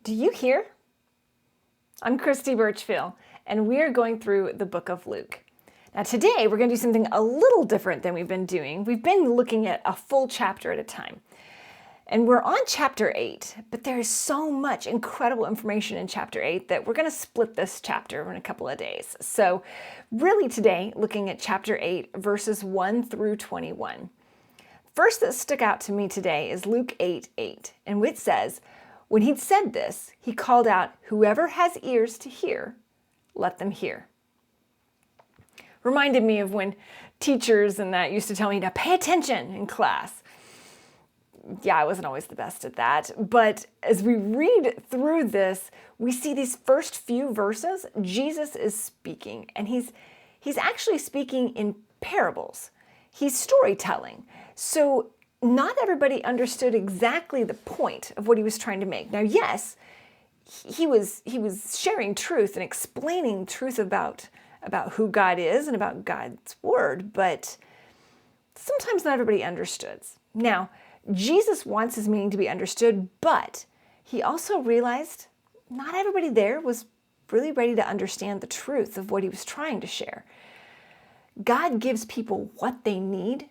Do you hear? I'm Christy Birchfield, and we're going through the book of Luke. Now today, we're going to do something a little different than we've been doing. We've been looking at a full chapter at a time. And we're on chapter 8, but there is so much incredible information in chapter 8 that we're going to split this chapter in a couple of days. So really today, looking at chapter 8, verses 1 through 21. First that stuck out to me today is Luke 8:8, in which says, when he'd said this, he called out, "Whoever has ears to hear, let them hear." Reminded me of when teachers and that used to tell me to pay attention in class. Yeah, I wasn't always the best at that. But as we read through this, we see these first few verses, Jesus is speaking, and he's actually speaking in parables. He's storytelling. So not everybody understood exactly the point of what he was trying to make. Now, yes, he was sharing truth and explaining truth about who God is and about God's word, but sometimes not everybody understood. Now, Jesus wants his meaning to be understood, but he also realized not everybody there was really ready to understand the truth of what he was trying to share. God gives people what they need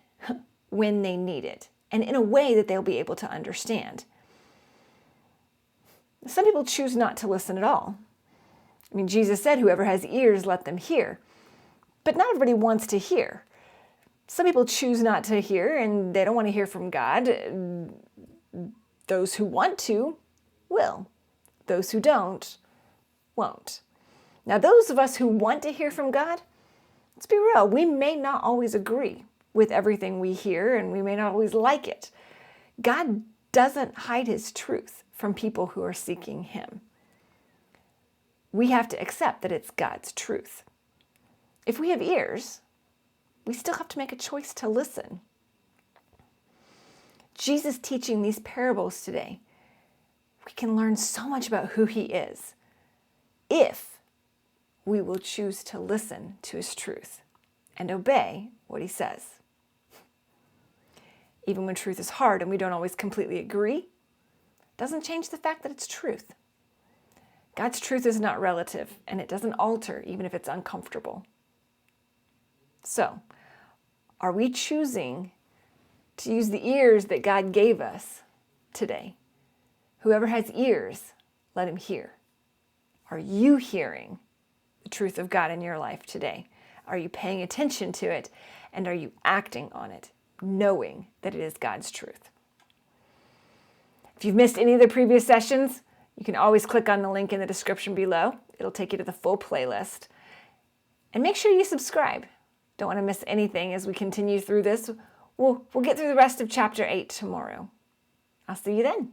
when they need it, and in a way that they'll be able to understand. Some people choose not to listen at all. I mean, Jesus said, "Whoever has ears, let them hear." But not everybody wants to hear. Some people choose not to hear, and they don't want to hear from God. Those who want to will. Those who don't, won't. Now, those of us who want to hear from God, let's be real, we may not always agree with everything we hear, and we may not always like it. God doesn't hide his truth from people who are seeking him. We have to accept that it's God's truth. If we have ears, we still have to make a choice to listen. Jesus teaching these parables today, we can learn so much about who he is if we will choose to listen to his truth and obey what he says. Even when truth is hard and we don't always completely agree, doesn't change the fact that it's truth. God's truth is not relative, and it doesn't alter even if it's uncomfortable. So, are we choosing to use the ears that God gave us today? Whoever has ears, let him hear. Are you hearing the truth of God in your life today? Are you paying attention to it? And are you acting on it, knowing that it is God's truth? If you've missed any of the previous sessions, you can always click on the link in the description below. It'll take you to the full playlist. And make sure you subscribe. Don't want to miss anything as we continue through this. We'll get through the rest of chapter 8 tomorrow. I'll see you then.